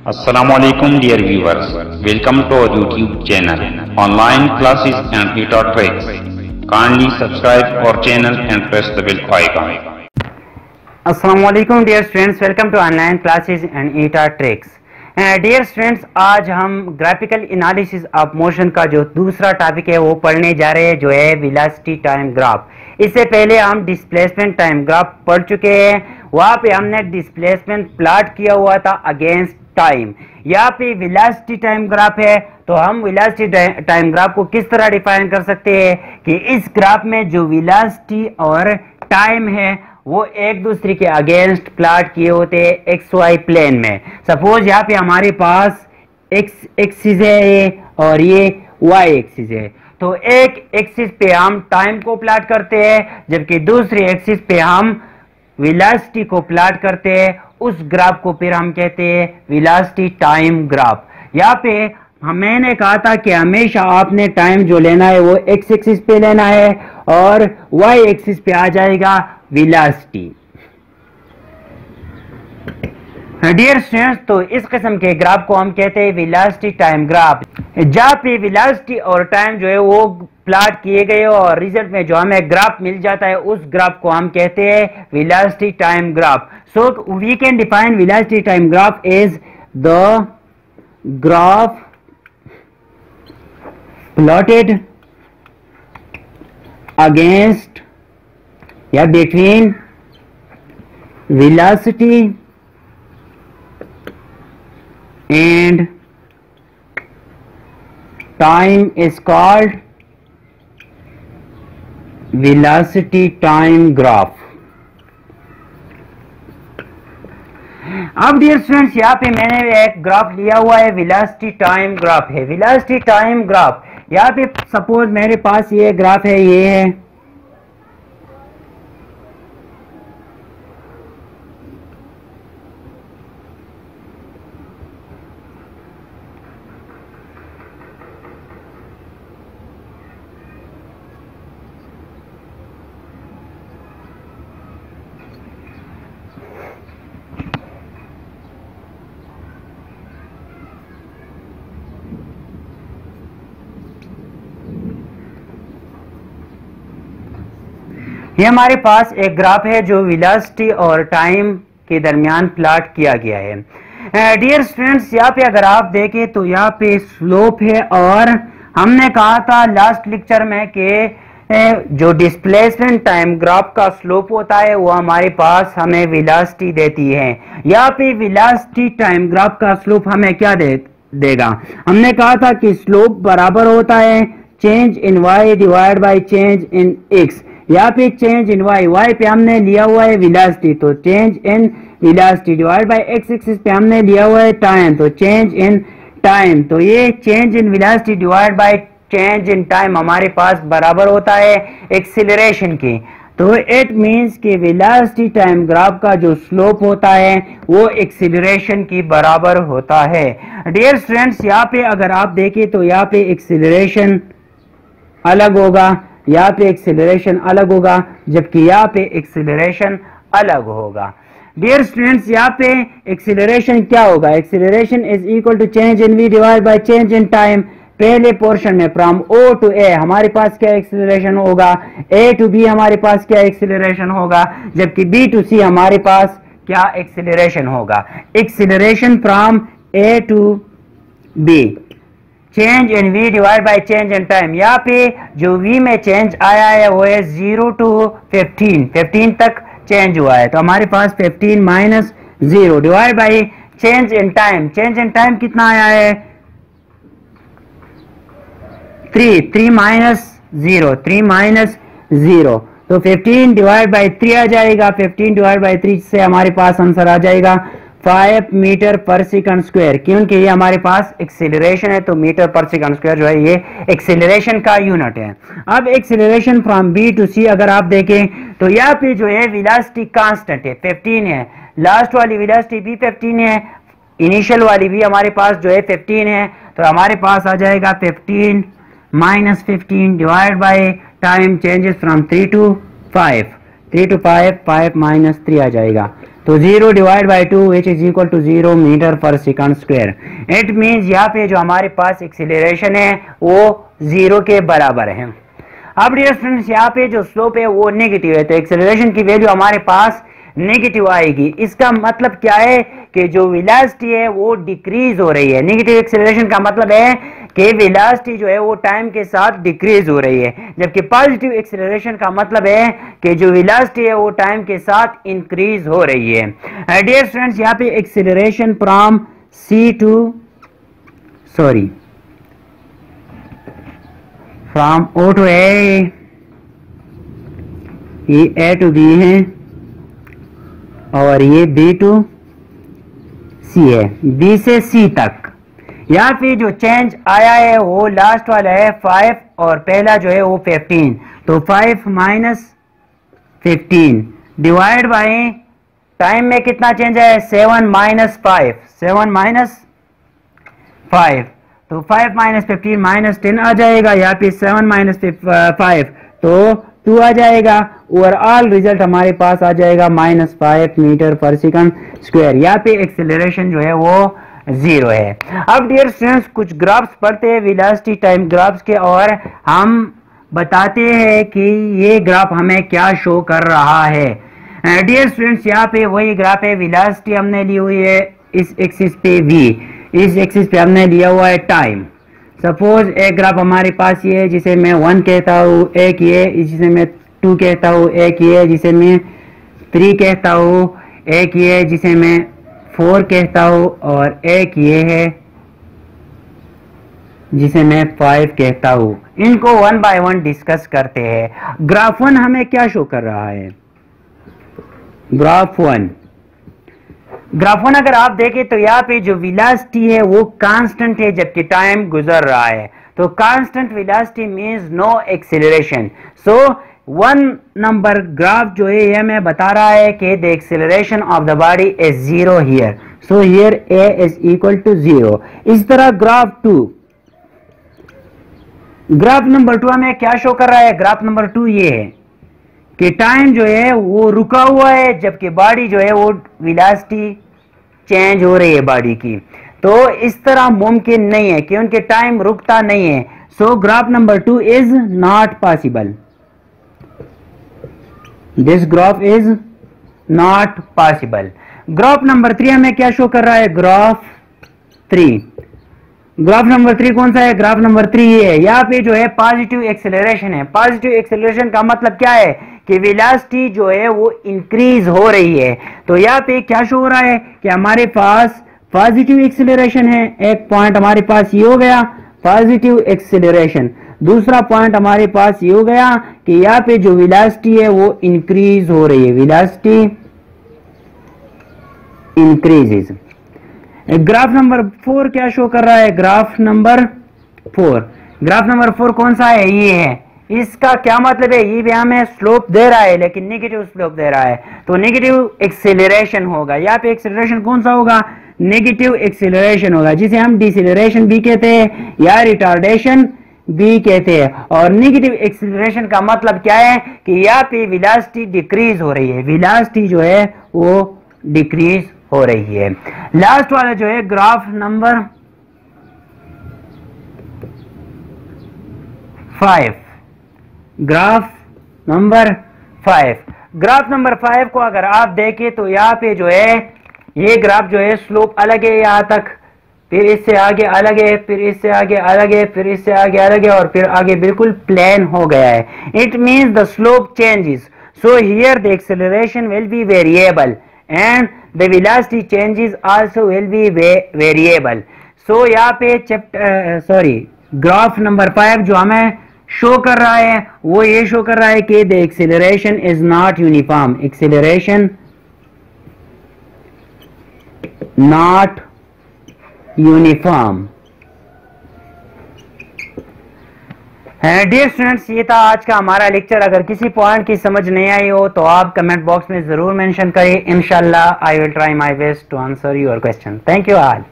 Assalamualaikum dear viewers, welcome to our YouTube channel, online classes and tutor tricks. Kindly subscribe our channel and press the bell icon. Assalamualaikum dear students, welcome to online classes and tutor tricks. Dear students, आज हम graphical analysis of motion का जो दूसरा topic है वो पढ़ने जा रहे हैं, जो है वेलोसिटी टाइम ग्राफ। इससे पहले हम डिस्प्लेसमेंट टाइम ग्राफ पढ़ चुके हैं। वहाँ पे हमने डिस्प्लेसमेंट प्लॉट किया हुआ था अगेंस्ट टाइम। यहाँ पे वेलोसिटी टाइम ग्राफ है, तो हम वेलोसिटी टाइम ग्राफ को किस तरह डिफाइन कर सकते हैं कि इस ग्राफ में जो वेलोसिटी और टाइम है वो एक दूसरे के अगेंस्ट प्लॉट किए होते हैं एक्स वाई प्लेन में। सपोज यहाँ पे हमारे पास एक्स एक्सिस है और ये वाई एक्सिस है, तो एक एक्सिस पे हम टाइम को प्लॉट करते हैं, जबकि दूसरी एक्सिस पे हम वेलोसिटी को प्लॉट करते हैं। उस ग्राफ को फिर हम कहते हैं वेलोसिटी टाइम ग्राफ। यहाँ पे मैंने कहा था कि हमेशा आपने टाइम जो लेना है वो एक्स एक्सिस पे लेना है और वाई एक्सिस पे आ जाएगा वेलोसिटी। डियर स्टूडेंट्स, तो इस किस्म के ग्राफ को हम कहते हैं वेलोसिटी टाइम ग्राफ, जहाँ पे वेलोसिटी और टाइम जो है वो प्लॉट किए गए और रिजल्ट में जो हमें ग्राफ मिल जाता है उस ग्राफ को हम कहते हैं velocity time graph. So we can define velocity time graph as the graph plotted against या between velocity and time is called velocity time graph। अब डियर स्टूडेंट्स, यहाँ पे मैंने एक ग्राफ लिया हुआ है, वेलोसिटी टाइम ग्राफ है। वेलोसिटी टाइम ग्राफ यहाँ पे सपोज मेरे पास ये ग्राफ है, ये है, ये हमारे पास एक ग्राफ है जो वेलोसिटी और टाइम के दरमियान प्लॉट किया गया है। डियर स्टूडेंट्स, यहाँ पे अगर आप देखें तो यहाँ पे स्लोप है और हमने कहा था लास्ट लेक्चर में कि जो डिस्प्लेसमेंट टाइम ग्राफ का स्लोप होता है वो हमारे पास हमें वेलोसिटी देती है। यहाँ पे वेलोसिटी टाइम ग्राफ का स्लोप हमें क्या देगा? हमने कहा था कि स्लोप बराबर होता है change in Y divide by change in X. यहाँ पे चेंज इन वाई, वाई पे हमने लिया हुआ है वेलोसिटी, तो change in velocity divide by x axis पे हमने लिया हुआ है टाइम, तो चेंज इन टाइम। तो ये change in velocity divide by change in time हमारे पास बराबर होता है एक्सीलरेशन की। तो इट मींस कि वेलोसिटी टाइम ग्राफ का जो स्लोप होता है वो एक्सीलरेशन की बराबर होता है। डियर स्टूडेंट्स, यहाँ पे अगर आप देखें तो यहाँ पे एक्सीलरेशन अलग होगा, यहाँ पे एक्सेलरेशन अलग होगा, जबकि यहाँ पे एक्सेलरेशन अलग होगा। डियर स्टूडेंट्स, यहाँ पे एक्सेलरेशन क्या होगा? Acceleration is equal to change in V divide by change in time. पहले पोर्शन में फ्रॉम ओ टू ए हमारे पास क्या एक्सेलरेशन होगा, ए टू बी हमारे पास क्या एक्सेलरेशन होगा, जबकि बी टू सी हमारे पास क्या एक्सेलरेशन होगा। Acceleration from A to B, change in V divide by change in time. यहाँ पे जो वी में चेंज आया है वो है 0 to 15 तक चेंज हुआ है, तो हमारे पास 15 minus 0 divide by change in time. Change in time कितना आया है? 3 माइनस 0, तो 15 डिवाइड बाय 3 आ जाएगा। 15 डिवाइड बाय 3 से हमारे पास आंसर आ जाएगा 5 मीटर पर सेकंड स्क्वायर, क्योंकि ये हमारे पास एक्सेलरेशन है, तो मीटर पर सेकंड स्क्वायर जो है ये एक्सेलरेशन का यूनिट है। अब एक्सेलरेशन फ्रॉम बी टू सी अगर आप देखें तो यहाँ पे जो है वेलोसिटी कांस्टेंट है, 15 है, लास्ट वाली वेलोसिटी भी 15 है, इनिशियल वाली भी हमारे पास जो है 15 है, तो हमारे पास आ जाएगा 15 minus 15 divide by time changes from 3 to 5, 5 minus 3 आ जाएगा। तो 0 divide by 2 which is equal to 0 metre per second square. It means यहाँ पे जो हमारे पास एक्सीलरेशन है वो 0 के बराबर है। अब डियर स्टूडेंट्स यहाँ पे जो स्लोप है वो नेगेटिव है, तो एक्सीलरेशन की वैल्यू हमारे पास नेगेटिव आएगी। इसका मतलब क्या है कि जो वेलोसिटी है वो डिक्रीज हो रही है। नेगेटिव एक्सीलरेशन का मतलब है कि वेलोसिटी जो है वो टाइम के साथ डिक्रीज हो रही है, जबकि पॉजिटिव एक्सीलरेशन का मतलब है कि जो वेलोसिटी है वो टाइम के साथ इंक्रीज हो रही है। डियर स्टूडेंट्स यहाँ पे acceleration from from O to A, ये A टू B है और ये B टू C है, B से C तक। यहाँ पे जो चेंज आया है वो लास्ट वाला है 5 और पहला जो है वो 15, तो 5 माइनस 15 डिवाइड बाई टाइम में कितना चेंज है 7 माइनस 5, 7 माइनस 5, तो 5 माइनस 15 माइनस 10 आ जाएगा। यहाँ पे 7 माइनस 5 तो 2 आ जाएगा। ओवरऑल रिजल्ट हमारे पास आ जाएगा -5 मीटर पर सेकंड स्क्वायर। यहाँ पे एक्सेलरेशन जो है वो 0 है। अब डियर स्टूडेंट्स कुछ ग्राफ्स पढ़ते हैं वेलोसिटी टाइम ग्राफ्स के, और हम बताते हैं कि ये ग्राफ हमें क्या शो कर रहा है। डियर स्टूडेंट्स यहाँ पे वही ग्राफ है, वेलोसिटी हमने ली हुई है इस एक्सिस पे v, इस एक्सिस पे हमने लिया हुआ है टाइम। सपोज एक ग्राफ हमारे पास ये है जिसे मैं 1 कहता हूँ, एक ये जिसे मैं 2 कहता हूँ, एक ये जिसे मैं 3 कहता हूँ, एक ये जिसे मैं 4 कहता हूँ, और एक ये है जिसे मैं 5 कहता हूँ। इनको 1 बाय 1 डिस्कस करते हैं। ग्राफ 1 हमें क्या शो कर रहा है? ग्राफ 1 अगर आप देखें तो यहाँ पे जो वेलोसिटी है वो कांस्टेंट है जबकि टाइम गुजर रहा है। तो constant velocity means no acceleration. So 1 number graph जो है ये मैं बता रहा है कि the acceleration of the body is 0 here, so here a is equal to 0। इस तरह ग्राफ 2, ग्राफ नंबर 2 हमें क्या शो कर रहा है? ग्राफ नंबर 2 ये है कि टाइम जो है वो रुका हुआ है जबकि बॉडी जो है वो वेलोसिटी चेंज हो रही है बॉडी की। तो इस तरह मुमकिन नहीं है क्योंकि टाइम रुकता नहीं है। सो graph number 2 is not possible, this graph is not possible. Graph number 3 हमें क्या शो कर रहा है? ग्राफ 3, ग्राफ नंबर 3 कौन सा है? ग्राफ नंबर 3 ये है। यहाँ पे जो है पॉजिटिव एक्सेलरेशन है। पॉजिटिव एक्सेलरेशन का मतलब क्या है कि वेलोसिटी जो है वो इंक्रीज हो रही है। तो यहाँ पे क्या शो हो रहा है कि हमारे पास पॉजिटिव एक्सेलरेशन है। एक पॉइंट हमारे पास ये हो गया पॉजिटिव एक्सेलरेशन, दूसरा पॉइंट हमारे पास ये हो गया कि यहाँ पे जो वेलोसिटी है वो इंक्रीज हो रही है, वेलोसिटी इंक्रीजेस। ग्राफ नंबर 4 क्या शो कर रहा है? ग्राफ नंबर 4, ग्राफ नंबर 4 कौन सा है? ये है। इसका क्या मतलब है? ये भी हमें स्लोप दे रहा है लेकिन नेगेटिव स्लोप दे रहा है, तो नेगेटिव एक्सेलरेशन होगा। यहाँ पे एक्सेलरेशन कौन सा होगा? नेगेटिव एक्सेलरेशन होगा, जिसे हम डिसेलरेशन भी कहते हैं या रिटार्डेशन भी कहते हैं। और नेगेटिव एक्सेलरेशन का मतलब क्या है कि यहाँ पे वेलोसिटी डिक्रीज हो रही है, वेलोसिटी जो है वो डिक्रीज हो रही है। लास्ट वाला जो है graph number 5, graph number 5, graph number 5 को अगर आप देखें तो यहाँ पे जो है ये ग्राफ जो है स्लोप अलग है यहाँ तक, फिर इससे आगे अलग है, फिर इससे आगे अलग है, फिर इससे आगे अलग है, और फिर आगे बिल्कुल प्लेन हो गया है। It means the slope changes, so here the acceleration will be variable and the velocity changes also will be variable. So यहाँ पे ग्राफ नंबर 5 जो हमें शो कर रहा है वो ये शो कर रहा है कि the acceleration is not uniform, acceleration not uniform। Dear students ये था आज का हमारा लेक्चर। अगर किसी पॉइंट की समझ नहीं आई हो तो आप कमेंट बॉक्स में जरूर मेंशन करें। इंशाल्लाह I will try my best to answer your question. Thank you all.